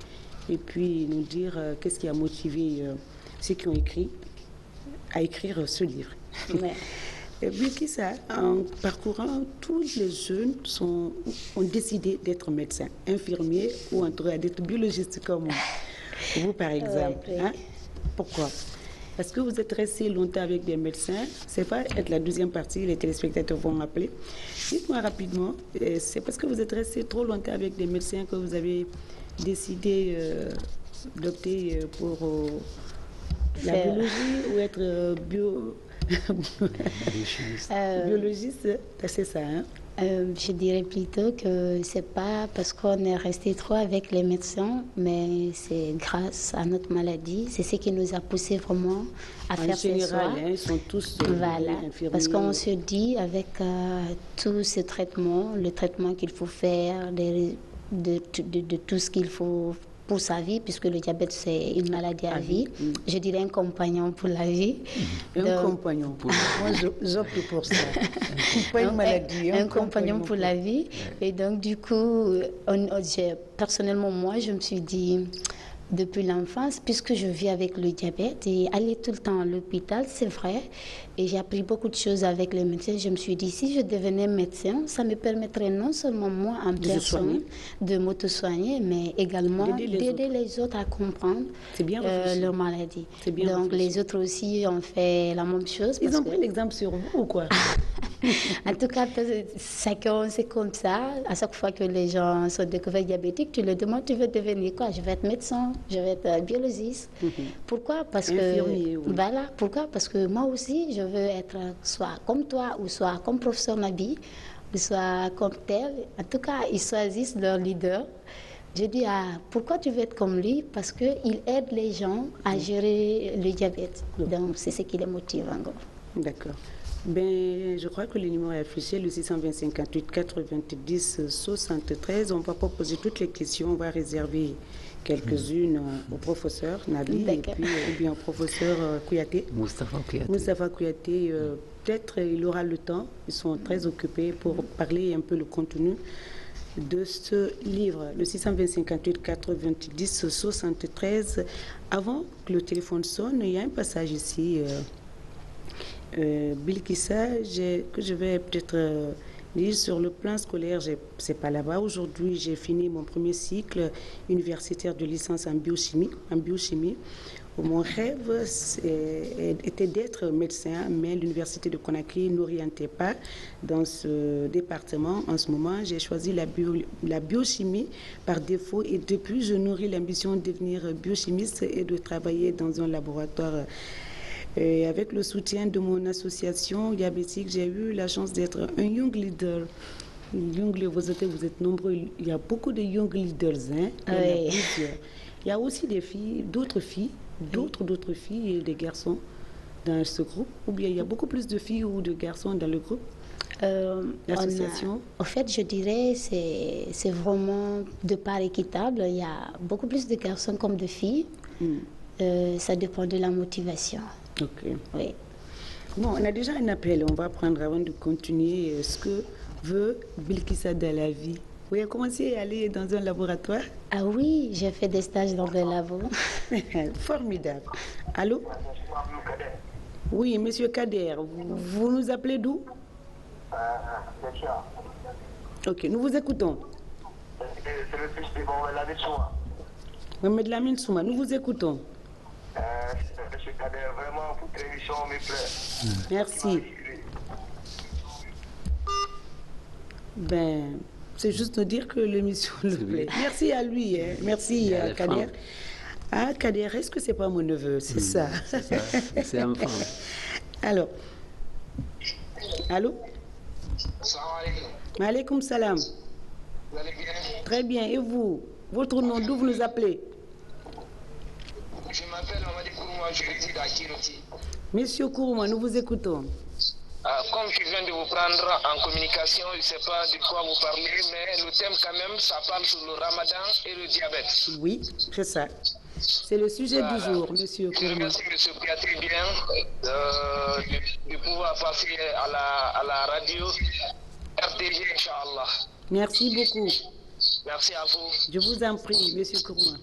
et puis nous dire qu'est-ce qui a motivé ceux qui ont écrit à écrire ce livre. Ouais. Bilkissa, en parcourant, tous les jeunes ont décidé d'être médecins, infirmiers ou en tout cas d'être biologistes comme vous par exemple. Ouais. Hein? Pourquoi? Parce que vous êtes resté longtemps avec des médecins. C'est pas être la deuxième partie, les téléspectateurs vont appeler. Dites-moi rapidement, c'est parce que vous êtes resté trop longtemps avec des médecins que vous avez décidé d'opter pour la biologie ou être biologiste, c'est ça, hein? Je dirais plutôt que c'est pas parce qu'on est resté trop avec les médecins, mais c'est grâce à notre maladie. C'est ce qui nous a poussé vraiment à faire ces choix. Ils sont tous infirmiers. Parce qu'on se dit avec tout ce traitement, le traitement qu'il faut faire, de tout ce qu'il faut pour sa vie, puisque le diabète c'est une maladie à vie. Je dirais un compagnon pour la vie. Un compagnon pour moi, j'opte pour ça. Pas une maladie. Un compagnon pour la vie. Et donc du coup, personnellement moi, je me suis dit, depuis l'enfance, puisque je vis avec le diabète et aller tout le temps à l'hôpital, c'est vrai. Et j'ai appris beaucoup de choses avec les médecins. Je me suis dit, si je devenais médecin, ça me permettrait non seulement moi en personne de m'auto-soigner, mais également d'aider les autres à comprendre leur maladie. Donc les autres aussi ont fait la même chose. Ils ont pris l'exemple sur vous ou quoi? En tout cas, chacun, c'est comme ça. À chaque fois que les gens sont découverts diabétiques, tu leur demandes, tu veux devenir quoi? Je vais être médecin, je vais être biologiste. Pourquoi? Parce que, voilà, pourquoi? Parce que moi aussi, je veux être soit comme toi, ou soit comme professeur Nabi, ou soit comme tel. En tout cas, ils choisissent leur leader. Je dis, pourquoi tu veux être comme lui? Parce qu'il aide les gens à gérer le diabète. Donc, c'est ce qui les motive encore. D'accord. Ben, je crois que le numéro est affiché, le 620 58 90 73. On ne va pas poser toutes les questions, on va réserver quelques-unes au professeur Nabi et puis ou bien au professeur Kouyaté. Moustapha Kouyaté, peut-être il aura le temps, ils sont très occupés pour parler un peu le contenu de ce livre, le 620 58 90 73. Avant que le téléphone sonne, il y a un passage ici. Bilkissa, que je vais peut-être lire sur le plan scolaire, c'est pas là-bas. Aujourd'hui, j'ai fini mon premier cycle universitaire de licence en biochimie. Mon rêve était d'être médecin, mais l'université de Conakry n'orientait pas dans ce département. En ce moment, j'ai choisi la biochimie par défaut et depuis, je nourris l'ambition de devenir biochimiste et de travailler dans un laboratoire. Et avec le soutien de mon association diabétique, j'ai eu la chance d'être un young leader. Vous êtes nombreux. Il y a beaucoup de young leaders. Hein? Il y a aussi des filles, d'autres filles et des garçons dans ce groupe. Ou bien il y a beaucoup plus de filles ou de garçons dans le groupe. L'association. En fait, je dirais c'est vraiment de part équitable. Il y a beaucoup plus de garçons comme de filles. Ça dépend de la motivation. Ok. Oui. Bon, on a déjà un appel. On va prendre avant de continuer ce que veut Bilkissa dans la vie. Vous avez commencé à aller dans un laboratoire? Ah oui, j'ai fait des stages dans le labo. Formidable. Allô? Oui, monsieur Kader. Vous nous appelez d'où? Ok, nous vous écoutons. C'est le fils de Mohamed Lamine Souma. Mohamed Lamine Souma, nous vous écoutons. Monsieur Kader, vraiment, votre émission me plaît. Merci. Ben, c'est juste de dire que l'émission le plaît. Merci à lui, hein. Merci à Kader. Ah, Kader, est-ce que c'est pas mon neveu? C'est ça. C'est un enfant. Alors, allô? Salam alaikum. Maaleykum salam. Vous allez bien? Très bien. Et vous? Votre nom, d'où vous nous appelez? Je m'appelle Amadi Kourouma, je réside à Kiroti. Monsieur Kourouma, nous vous écoutons. Comme je viens de vous prendre en communication, je ne sais pas de quoi vous parlez, mais le thème quand même, ça parle sur le ramadan et le diabète. Oui, c'est ça. C'est le sujet du jour, monsieur Je Kourouma. remercie M. Kouyaté bien de pouvoir passer à la radio RTG, Inch'Allah. Merci beaucoup. Merci à vous. Je vous en prie, monsieur Kourouma.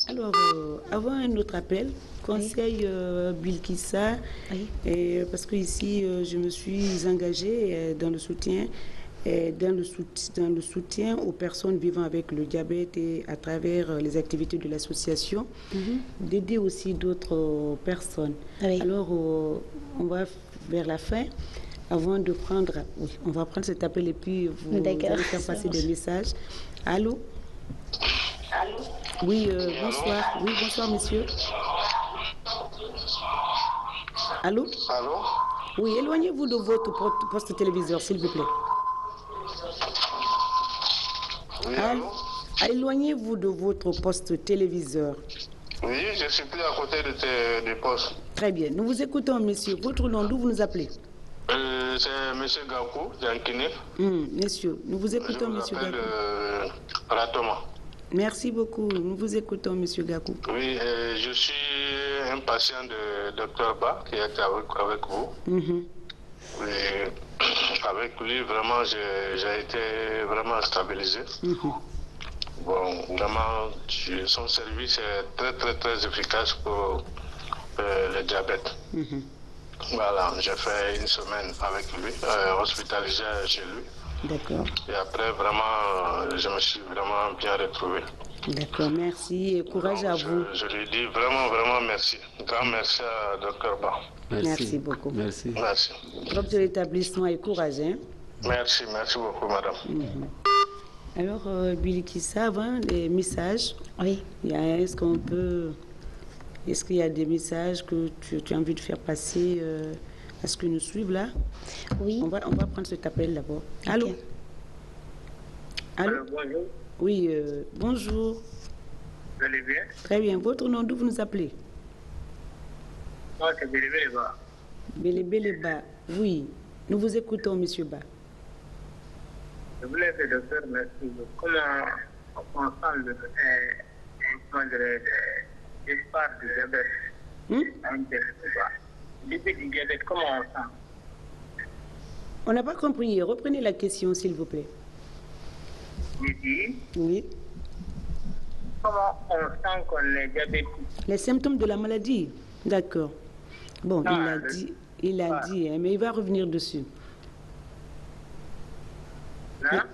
Alors, avant un autre appel, conseil Bilkissa, parce que ici, je me suis engagée dans le soutien aux personnes vivant avec le diabète et à travers les activités de l'association, d'aider aussi d'autres personnes. Alors, on va vers la fin. Avant de prendre, on va prendre cet appel et puis vous allez faire passer des messages. Allô? Allô? Oui, bonsoir. Oui, bonsoir, monsieur. Allô? Allô? Oui, éloignez-vous de votre poste téléviseur, s'il vous plaît. Oui, allô? Éloignez-vous de votre poste téléviseur. Oui, je suis plus à côté de poste. Très bien. Nous vous écoutons, monsieur. Votre nom, d'où vous nous appelez? C'est M. Gakou, Yankine. Monsieur, nous vous écoutons, monsieur Gakou. Ratoma. Merci beaucoup. Nous vous écoutons, monsieur Gakou. Oui, je suis un patient de Dr Ba qui est avec vous. Et avec lui, vraiment, j'ai été vraiment stabilisé. Bon, vraiment, son service est très, très, très efficace pour le diabète. Voilà, j'ai fait une semaine avec lui, hospitalisé chez lui. D'accord. Et après, vraiment, je me suis vraiment bien retrouvé. D'accord, merci et courage Donc, à vous. Je lui dis vraiment, vraiment merci. Grand merci à Dr Ba. Merci beaucoup. Merci. Merci. Propre de l'établissement et courage. Hein? Merci beaucoup, madame. Alors, Billy Kissa, avant les messages, Oui. est-ce qu'on peut... Est-ce qu'il y a des messages que tu as envie de faire passer à ce que nous suivent là? Oui. On va prendre cet appel d'abord. Allô? Ok. Allô? Bonjour, Oui, bonjour. vous allez bien? Très bien. Votre nom, d'où vous nous appelez? Moi, c'est Bélébé Ba. Bélébé Ba. Oui, nous vous écoutons, monsieur Ba. Je voulais que le docteur merci. Comment on sent l'espoir du diabète? Début du diabète, comment on sent? On n'a pas compris. Reprenez la question, s'il vous plaît. J'ai dit, Oui. comment on sent qu'on est diabétique? Les symptômes de la maladie. D'accord. Bon, Ah, il a dit, hein, mais il va revenir dessus. Là,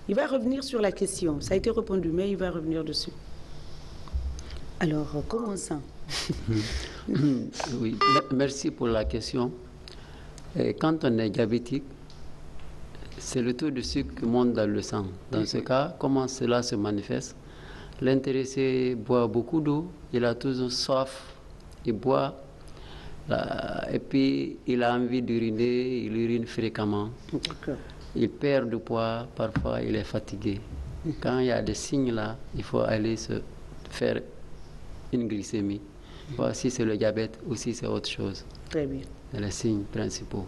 Il va revenir sur la question. Ça a été répondu, mais il va revenir dessus. Alors, commençons. Oui, merci pour la question. Et quand on est diabétique, c'est le taux de sucre qui monte dans le sang. Dans ce cas, comment cela se manifeste? L'intéressé boit beaucoup d'eau, il a toujours soif, il boit, et puis il a envie d'uriner, il urine fréquemment. D'accord. Il perd du poids, parfois il est fatigué. Quand il y a des signes là, il faut aller se faire une glycémie. Voir si c'est le diabète ou si c'est autre chose. Très bien. C'est les signes principaux.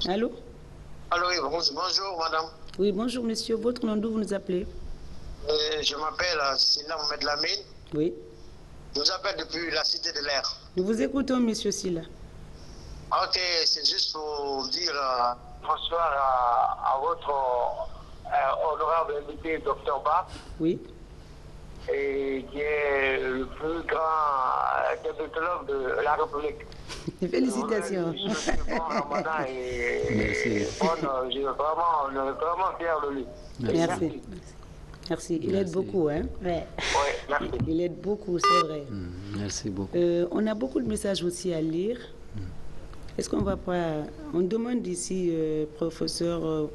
Allô? Allô, oui, bonjour madame. Oui, bonjour monsieur. Votre nom, d'où vous nous appelez? Je m'appelle Silla Mohamed Lamine. Oui. Je vous appelle depuis la Cité de l'Air. Nous vous écoutons, monsieur Silla. Ok, c'est juste pour dire bonsoir à votre honorable invité, Dr Ba, Oui. et qui est le plus grand diabétologue de la République. Félicitations. On est vraiment fiers de lui. Merci. Merci. Il aide beaucoup, hein? Ouais. Oui, merci. Il aide beaucoup, c'est vrai. Merci beaucoup. On a beaucoup de messages aussi à lire. Est-ce qu'on va pas... On demande ici, professeur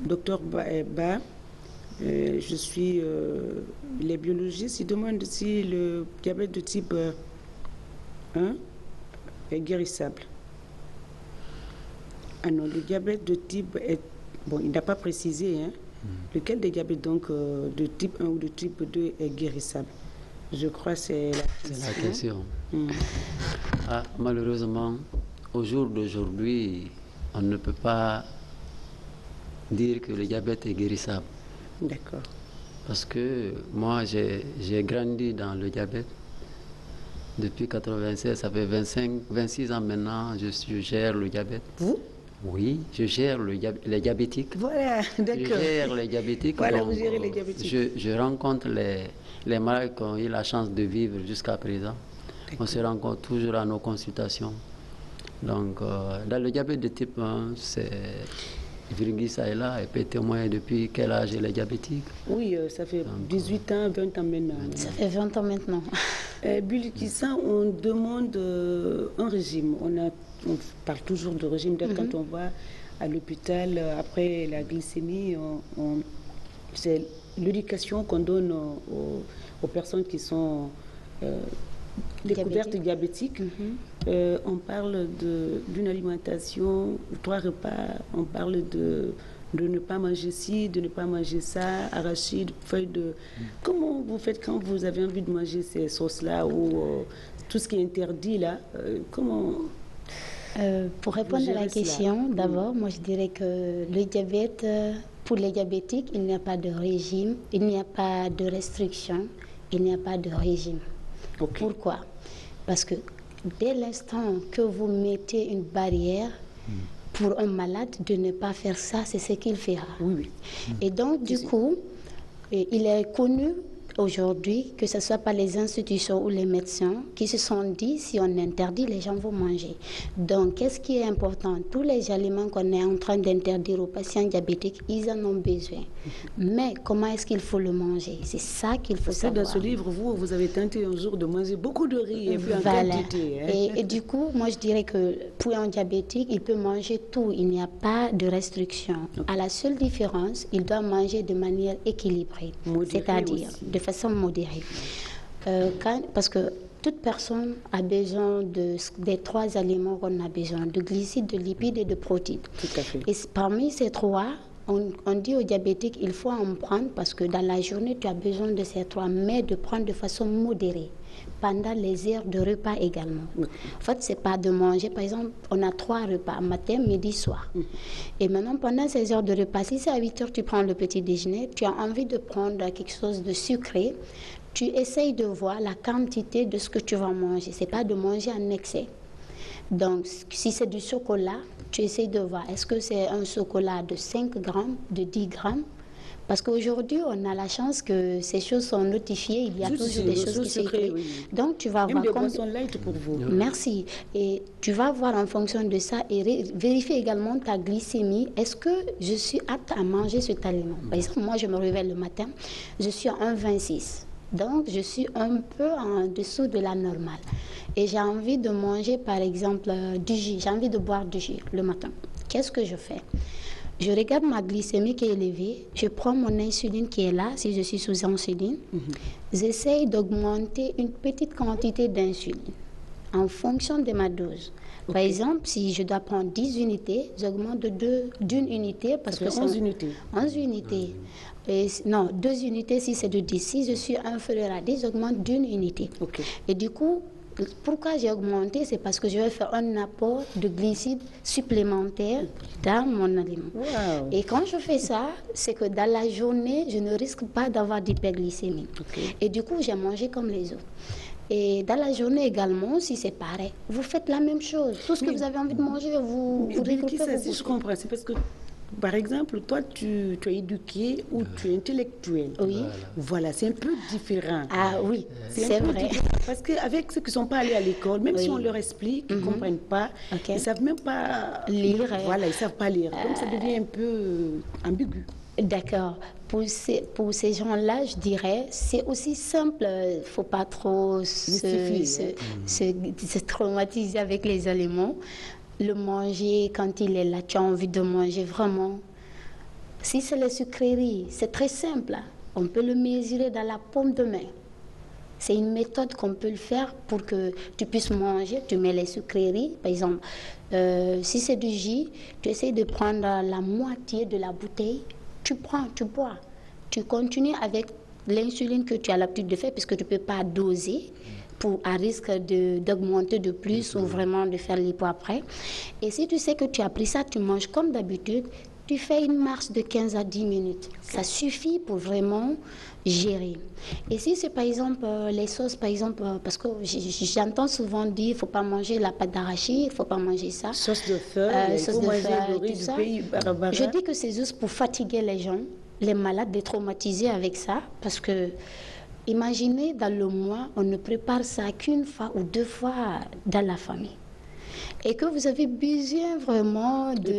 docteur Ba, je suis... il est biologiste, il demande si le diabète de type 1 est guérissable. Ah non, le diabète de type... Bon, il n'a pas précisé, hein. Lequel des diabètes donc de type 1 ou de type 2 est guérissable? Je crois que c'est la question. C'est la question. Ah, malheureusement, au jour d'aujourd'hui, on ne peut pas dire que le diabète est guérissable. D'accord. Parce que moi, j'ai grandi dans le diabète. Depuis 1996, ça fait 26 ans maintenant, je gère le diabète. Vous? Oui, je gère les diabétiques. Voilà, d'accord. Je gère les diabétiques. Voilà, donc, vous gérez les diabétiques. Je rencontre les malades qui ont eu la chance de vivre jusqu'à présent. On se rencontre toujours à nos consultations. Donc, dans le diabète de type 1, c'est Virgis ça est là, et peut témoigner depuis quel âge elle est diabétique. Oui, ça fait 18 ans, 20 ans maintenant. Ça fait 20 ans maintenant. Billy Kissa, on demande un régime. On parle toujours de régime. Quand on va à l'hôpital, après la glycémie, c'est l'éducation qu'on donne aux personnes qui sont découvertes diabétiques. On parle d'une alimentation, 3 repas, on parle de ne pas manger ci, de ne pas manger ça, arachides, feuilles de... Comment vous faites quand vous avez envie de manger ces sauces-là ou tout ce qui est interdit là? Comment... Pour répondre à la question, d'abord, moi je dirais que le diabète, pour les diabétiques, il n'y a pas de régime, il n'y a pas de restriction, il n'y a pas de régime. Okay. Pourquoi? Parce que dès l'instant que vous mettez une barrière pour un malade de ne pas faire ça, c'est ce qu'il fera. Oui. Et donc, du coup, Et il est connu aujourd'hui, que ce soit par les institutions ou les médecins, qui se sont dit, si on interdit, les gens vont manger. Donc, qu'est-ce qui est important? Tous les aliments qu'on est en train d'interdire aux patients diabétiques, ils en ont besoin. Mais comment est-ce qu'il faut le manger? C'est ça qu'il faut savoir. Dans ce livre, vous avez tenté un jour de manger beaucoup de riz et puis en voilà. quantité. Hein? Et du coup, moi, je dirais que pour un diabétique, il peut manger tout. Il n'y a pas de restriction. À la seule différence, il doit manger de manière équilibrée, c'est-à-dire de façon modérée. Parce que toute personne a besoin des 3 aliments qu'on a besoin, de glucides, de lipides et de protéines. Tout à fait. Et parmi ces 3, on dit aux diabétiques, il faut en prendre parce que dans la journée, tu as besoin de ces 3, mais de prendre de façon modérée. Pendant les heures de repas également. En fait, c'est pas de manger. Par exemple, on a 3 repas, matin, midi, soir. Et maintenant, pendant ces heures de repas, si c'est à 8 heures, tu prends le petit déjeuner, tu as envie de prendre quelque chose de sucré, tu essayes de voir la quantité de ce que tu vas manger. C'est pas de manger en excès. Donc, si c'est du chocolat, tu essayes de voir, est-ce que c'est un chocolat de 5 grammes, de 10 grammes? Parce qu'aujourd'hui, on a la chance que ces choses sont notifiées. Il y a toujours des choses qui sont écrites. Oui. Donc, tu vas voir... Même des boissons light pour vous. Merci. Et tu vas voir en fonction de ça et vérifier également ta glycémie. Est-ce que je suis apte à manger cet aliment? Par exemple, moi, je me réveille le matin, je suis à 1,26. Donc, je suis un peu en dessous de la normale. Et j'ai envie de manger, par exemple, du jus. J'ai envie de boire du jus le matin. Qu'est-ce que je fais? Je regarde ma glycémie qui est élevée, je prends mon insuline qui est là, si je suis sous insuline, j'essaye d'augmenter une petite quantité d'insuline en fonction de ma dose. Par exemple, si je dois prendre 10 unités, j'augmente d'une unité parce que 11 unités. 11 unités. Et, non, 2 unités si c'est de 10. Si je suis inférieur à 10, j'augmente d'une unité. Et du coup, pourquoi j'ai augmenté? C'est parce que je vais faire un apport de glucides supplémentaires dans mon aliment. Wow. Et quand je fais ça, c'est que dans la journée, je ne risque pas d'avoir d'hyperglycémie. Et du coup, j'ai mangé comme les autres. Et dans la journée également, si c'est pareil, vous faites la même chose. Tout ce que vous avez envie de manger, vous regroupez. Si je comprends, c'est parce que, par exemple, toi, tu es éduqué ou tu es intellectuel. Oui. Voilà, c'est un peu différent. Ah oui, c'est vrai. Parce qu'avec ceux qui ne sont pas allés à l'école, même si on leur explique, ils ne comprennent pas, ils ne savent même pas lire. Voilà, ils ne savent pas lire. Donc ça devient un peu ambigu. D'accord. Pour ces gens-là, je dirais, c'est aussi simple. Il ne faut pas trop se traumatiser avec les aliments. Le manger, quand il est là, tu as envie de manger vraiment. Si c'est les sucreries, c'est très simple. On peut le mesurer dans la paume de main. C'est une méthode qu'on peut le faire pour que tu puisses manger. Tu mets les sucreries, par exemple, si c'est du jus, tu essaies de prendre la moitié de la bouteille. Tu prends, tu bois. Tu continues avec l'insuline que tu as l'habitude de faire puisque tu ne peux pas doser à risque d'augmenter de plus ou vraiment de faire l'hypo après. Et si tu sais que tu as pris ça, tu manges comme d'habitude, tu fais une marche de 15 à 10 minutes. Ça suffit pour vraiment gérer. Et si c'est par exemple les sauces, par exemple, parce que j'entends souvent dire il ne faut pas manger la pâte d'arachide, il ne faut pas manger ça. Sauce de feuilles, il faut manger le riz du pays Barbara. Je dis que c'est juste pour fatiguer les gens, les malades, les traumatiser avec ça, parce que imaginez, dans le mois, on ne prépare ça qu'une fois ou 2 fois dans la famille. Et que vous avez besoin vraiment de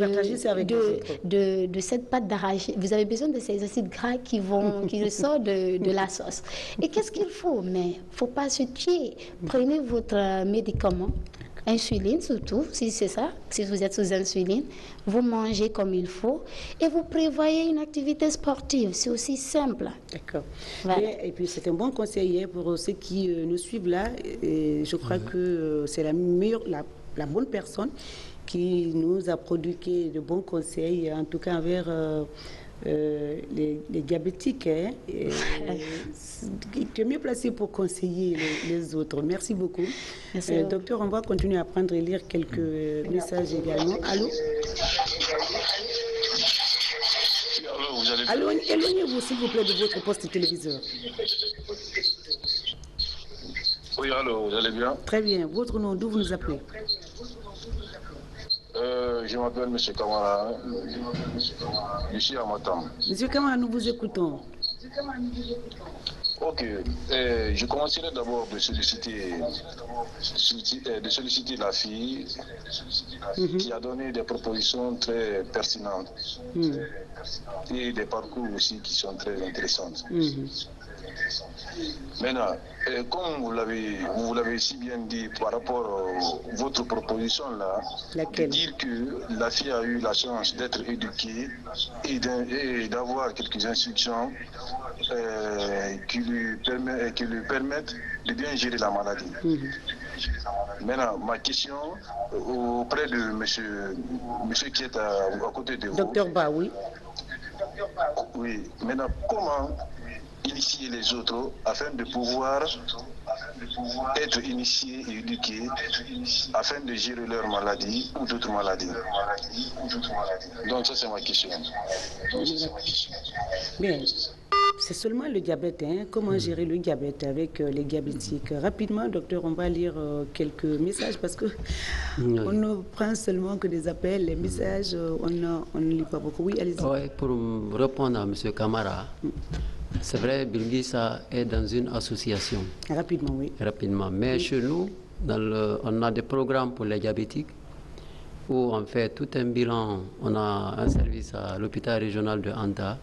cette pâte d'arachide. Vous avez besoin de ces acides gras qui ressortent de la sauce. Et qu'est-ce qu'il faut? Mais il ne faut pas se tuer. Prenez votre médicament, insuline surtout, si c'est ça, si vous êtes sous insuline, vous mangez comme il faut et vous prévoyez une activité sportive. C'est aussi simple. D'accord. Voilà. Et puis c'est un bon conseil pour ceux qui nous suivent là. Et je crois que c'est la bonne personne qui nous a produit de bons conseils, en tout cas envers les diabétiques. Hein, tu es mieux placé pour conseiller les autres. Merci beaucoup. Merci. Docteur, on va continuer à prendre et lire quelques messages également. Allô? Allô, éloignez-vous s'il vous plaît de votre poste téléviseur. Oui, allô, vous allez bien? Très bien. Votre nom, d'où vous nous appelez? Je m'appelle M. Kamara. Je suis à Matam. Monsieur Kamara, nous vous écoutons. Ok, je commencerai d'abord de solliciter la fille qui a donné des propositions très pertinentes et des parcours aussi qui sont très intéressantes. Maintenant, comme vous l'avez si bien dit par rapport à votre proposition là, de dire que la fille a eu la chance d'être éduquée et d'avoir quelques instructions qui lui permettent de bien gérer la maladie. Maintenant, ma question auprès de monsieur qui est à côté de vous. Docteur Ba, oui. Oui, maintenant, comment initier les autres afin de pouvoir être initiés et éduqués afin de gérer leur maladie ou d'autres maladies. Donc ça c'est ma question. Bien. C'est seulement le diabète, hein? Comment gérer le diabète avec les diabétiques? Rapidement, docteur, on va lire quelques messages parce que on ne prend seulement que des appels, les messages, on ne lit pas beaucoup. Oui, allez-y. Oui, pour répondre à M. Camara, c'est vrai, Bilgissa est dans une association. Rapidement, oui. Rapidement. Mais chez nous, on a des programmes pour les diabétiques où on fait tout un bilan. On a un service à l'hôpital régional de Anta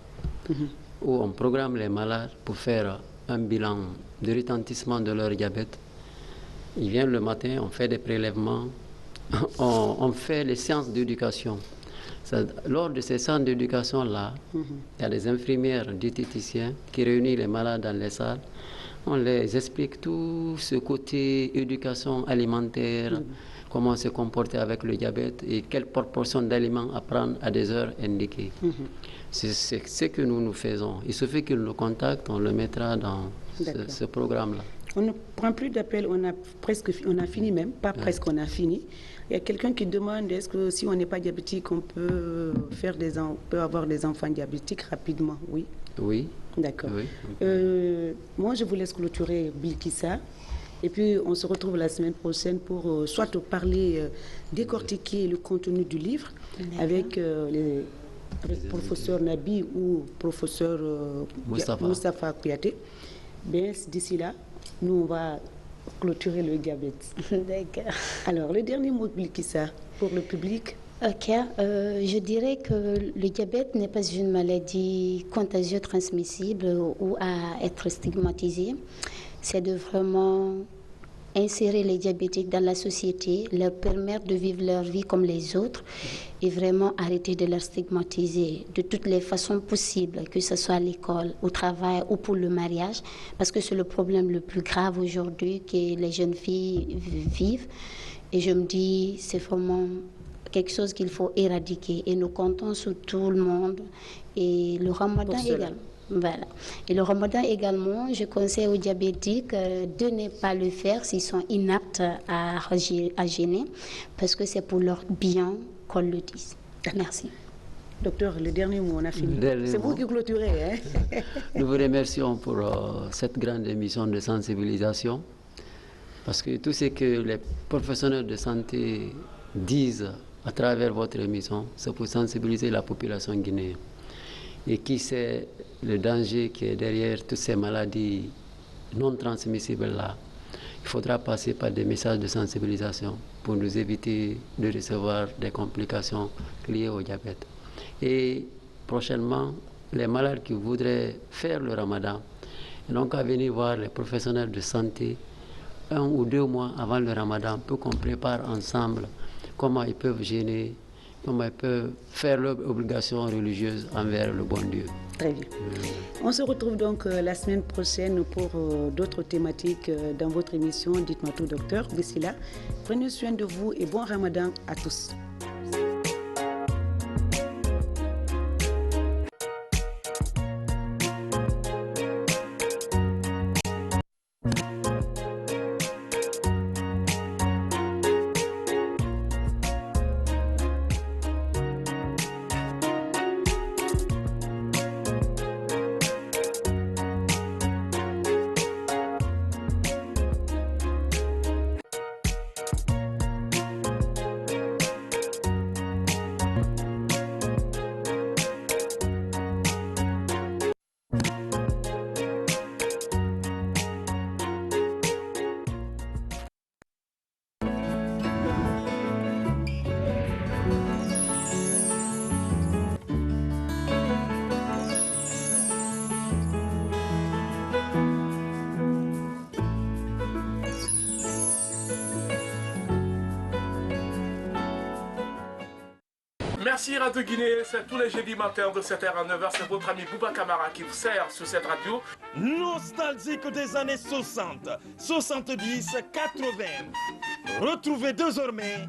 où on programme les malades pour faire un bilan de retentissement de leur diabète. Ils viennent le matin, on fait des prélèvements, on fait les séances d'éducation. Lors de ces séances d'éducation-là, il y a des infirmières diététiciens qui réunissent les malades dans les salles. On les explique tout ce côté éducation alimentaire, comment se comporter avec le diabète et quelle proportion d'aliments à prendre à des heures indiquées. C'est ce que nous faisons. Il suffit qu'ils nous contactent, on le mettra dans ce programme-là. On ne prend plus d'appels, on a fini même, pas presque, on a fini. Il y a quelqu'un qui demande est-ce que si on n'est pas diabétique, on peut avoir des enfants diabétiques rapidement? Oui. Oui. D'accord. Oui. Moi, je vous laisse clôturer Bilkissa. Et puis, on se retrouve la semaine prochaine pour soit parler, décortiquer le contenu du livre avec professeur Nabi ou professeur Moustapha Kouyaté. Bien, d'ici là, nous, on va clôturer le diabète. D'accord. Alors, le dernier mot, Bilkissa, pour le public. Ok, je dirais que le diabète n'est pas une maladie contagieuse transmissible ou à être stigmatisée. C'est de vraiment insérer les diabétiques dans la société, leur permettre de vivre leur vie comme les autres et vraiment arrêter de leur stigmatiser de toutes les façons possibles, que ce soit à l'école, au travail ou pour le mariage, parce que c'est le problème le plus grave aujourd'hui que les jeunes filles vivent. Et je me dis, c'est vraiment quelque chose qu'il faut éradiquer et nous comptons sur tout le monde et le Ramadan également. Voilà. Et le Ramadan également, je conseille aux diabétiques de ne pas le faire s'ils sont inaptes à jeûner, parce que c'est pour leur bien qu'on le dise. Merci. Docteur, le dernier mot, on a fini. C'est vous qui clôturez. Hein? Nous vous remercions pour cette grande émission de sensibilisation, parce que tout ce que les professionnels de santé disent à travers votre émission, c'est pour sensibiliser la population guinéenne. Et qui sait le danger qui est derrière toutes ces maladies non transmissibles-là. Il faudra passer par des messages de sensibilisation pour nous éviter de recevoir des complications liées au diabète. Et prochainement, les malades qui voudraient faire le ramadan n'ont qu'à venir voir les professionnels de santé 1 ou 2 mois avant le ramadan pour qu'on prépare ensemble comment ils peuvent jeûner, comment ils peuvent faire leurs obligations religieuses envers le bon Dieu. Très bien. On se retrouve donc la semaine prochaine pour d'autres thématiques dans votre émission Dites-moi tout, docteur. D'ici là, prenez soin de vous et bon ramadan à tous. Merci Radio Guinée, c'est tous les jeudis matins de 7h à 9h, c'est votre ami Bouba Camara qui vous sert sur cette radio. Nostalgique des années 60, 70, 80. Retrouvez désormais